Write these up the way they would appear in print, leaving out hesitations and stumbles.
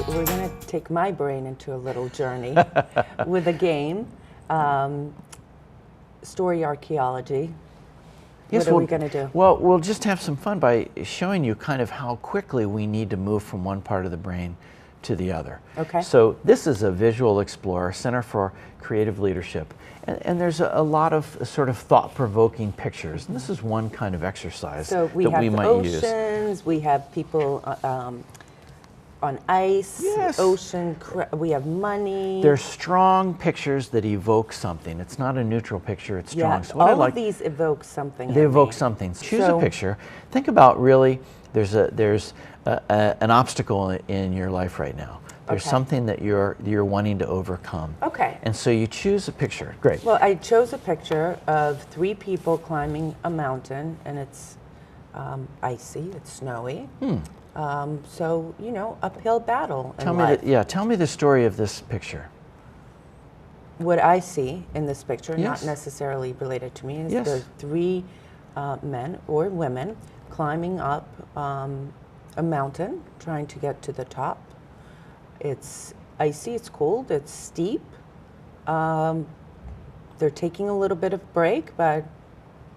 we're going to take my brain into a little journey with a game, story archaeology. Yes, what are we going to do? Well, we'll just have some fun by showing you kind of how quickly we need to move from one part of the brain to the other. Okay. So this is a Visual Explorer, Center for Creative Leadership. And there's a lot of sort of thought-provoking pictures. And this is one kind of exercise So we that have we might oceans, use. we have people on ice, Yes. ocean, we have money. They're strong pictures that evoke something. It's not a neutral picture, it's strong. Yeah, So what I all like, of these evoke something. they in evoke me. something. Choose So- a picture. Think about really, there's an obstacle in your life right now. There's Okay. something that you're wanting to overcome. Okay. And so you choose a picture. Great. Well, I chose a picture of 3 people climbing a mountain, and it's icy, it's snowy. So, you know, uphill battle in life. Tell me the story of this picture. What I see in this picture, Yes. not necessarily related to me, is Yes. there's 3 men or women climbing up a mountain, trying to get to the top. It's icy, it's cold, it's steep. They're taking a little bit of break, but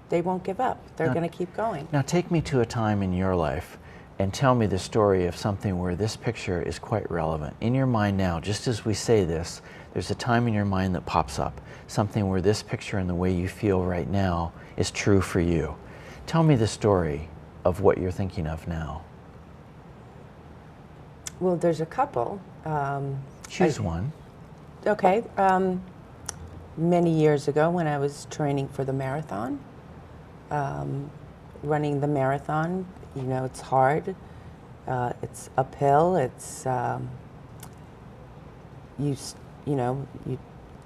they won't give up. They're going to keep going. Now take me to a time in your life and tell me the story of something where this picture is quite relevant. In your mind now, just as we say this, there's a time in your mind that pops up, something where this picture and the way you feel right now is true for you. Tell me the story of what you're thinking of now. Well, there's a couple. Choose one. Okay. Many years ago when I was training for the marathon, running the marathon, you know, it's hard. It's uphill. It's, you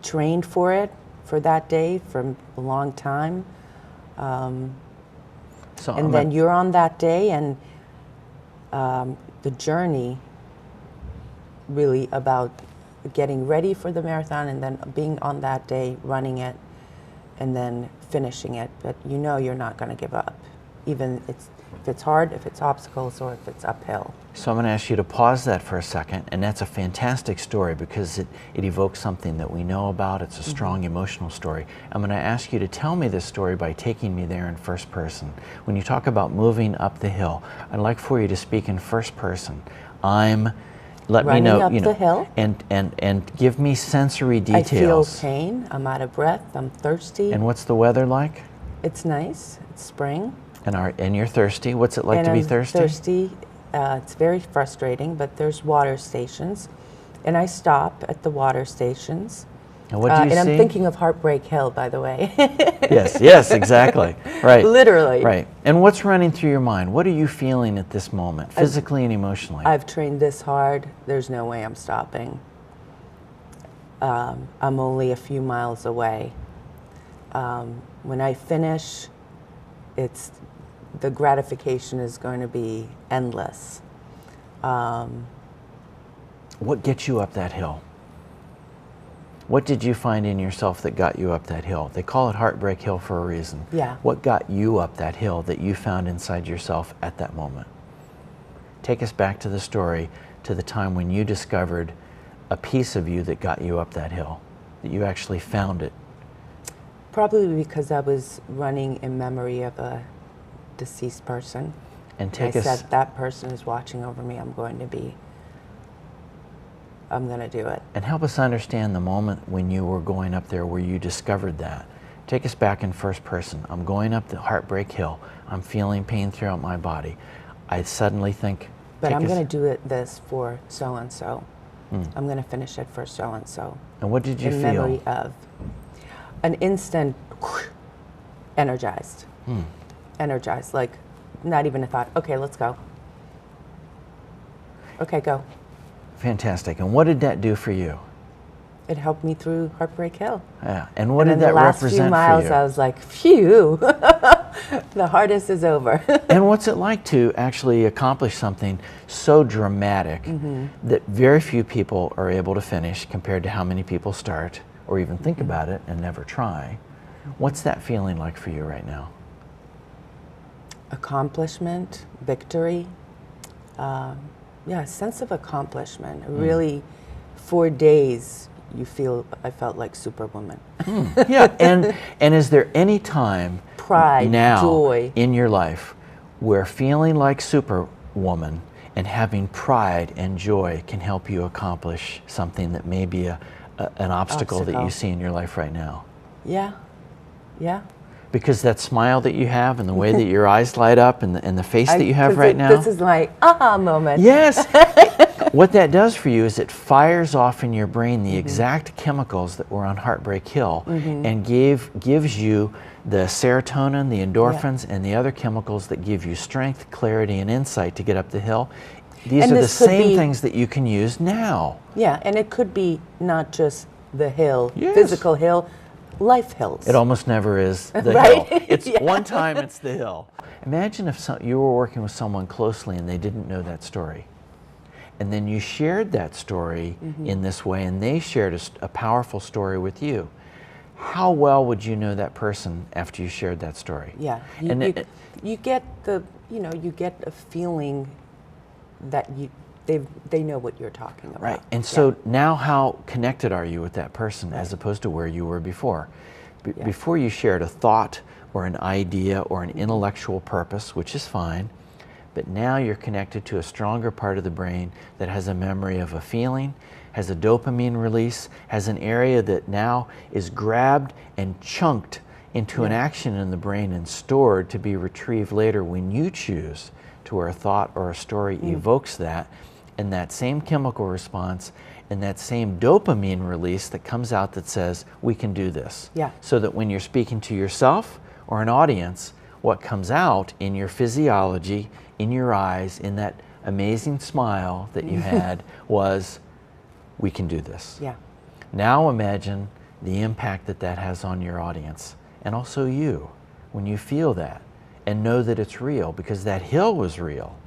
trained for it for that day for a long time. And then you're on that day, and the journey really about getting ready for the marathon and then being on that day, running it, and then finishing it. But you know you're not going to give up, even if it's hard, if it's obstacles, or if it's uphill. So I'm going to ask you to pause that for a second, and that's a fantastic story because it evokes something that we know about. It's a strong emotional story. I'm going to ask you to tell me this story by taking me there in first person. When you talk about moving up the hill, I'd like for you to speak in first person. Let Running me know, up you know, the hill. and give me sensory details. I feel pain. I'm out of breath. I'm thirsty. And what's the weather like? It's nice. It's spring. And you're thirsty. What's it like and to be I'm thirsty? Thirsty. It's very frustrating, but there's water stations, and I stop at the water stations. And what do you see? And I'm thinking of Heartbreak Hill, by the way. Yes, exactly. Right. Literally. Right. And what's running through your mind? What are you feeling at this moment, physically and emotionally? I've trained this hard. There's no way I'm stopping. I'm only a few miles away. When I finish, the gratification is going to be endless. What gets you up that hill? What did you find in yourself that got you up that hill? They call it Heartbreak Hill for a reason. Yeah. What got you up that hill that you found inside yourself at that moment? Take us back to the story, to the time when you discovered a piece of you that got you up that hill, that you actually found it. Probably because I was running in memory of a deceased person. And I said, that person is watching over me. I'm going to do it. And help us understand the moment when you were going up there where you discovered that. Take us back in first person. I'm going up the Heartbreak Hill. I'm feeling pain throughout my body. I suddenly think... But I'm going to do this for so-and-so. I'm going to finish it for so-and-so. And what did you feel? In memory of an instant energized. Energized, like not even a thought. Okay, let's go. Okay, go. Fantastic. And what did that do for you? It helped me through Heartbreak Hill. Yeah. And what did that represent for you? The last few miles, I was like, phew, the hardest is over. And what's it like to actually accomplish something so dramatic that very few people are able to finish compared to how many people start or even think about it and never try? What's that feeling like for you right now? Accomplishment, victory, Yeah, a sense of accomplishment. Really, for days, I felt like Superwoman. Yeah, and is there any time Pride, now joy. in your life where feeling like Superwoman and having pride and joy can help you accomplish something that may be an obstacle that you see in your life right now? Yeah, yeah. Because that smile that you have and the way that your eyes light up and the face that you have right now. This is my aha moment. Yes. What that does for you is it fires off in your brain the exact chemicals that were on Heartbreak Hill and gives you the serotonin, the endorphins, and the other chemicals that give you strength, clarity, and insight to get up the hill. These are the same things that you can use now. Yeah, and it could be not just the hill, Yes. physical hill, life hills. It almost never is the Right? hill. It's one time it's the hill. Imagine if you were working with someone closely and they didn't know that story. And then you shared that story in this way and they shared a powerful story with you. How well would you know that person after you shared that story? Yeah, you get you get a feeling that they know what you're talking about. Right, and so now how connected are you with that person as opposed to where you were before? Before you shared a thought or an idea or an intellectual purpose, which is fine, but now you're connected to a stronger part of the brain that has a memory of a feeling, has a dopamine release, has an area that now is grabbed and chunked into an action in the brain and stored to be retrieved later when you choose to where a thought or a story evokes that, and that same chemical response and that same dopamine release that comes out that says, we can do this. Yeah. So that when you're speaking to yourself or an audience, what comes out in your physiology, in your eyes, in that amazing smile that you had was, we can do this. Yeah. Now imagine the impact that that has on your audience and also you when you feel that and know that it's real because that hill was real.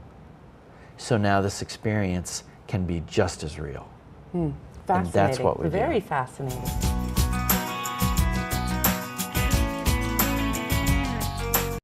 So now this experience can be just as real. Fascinating. And that's what we do. Very fascinating.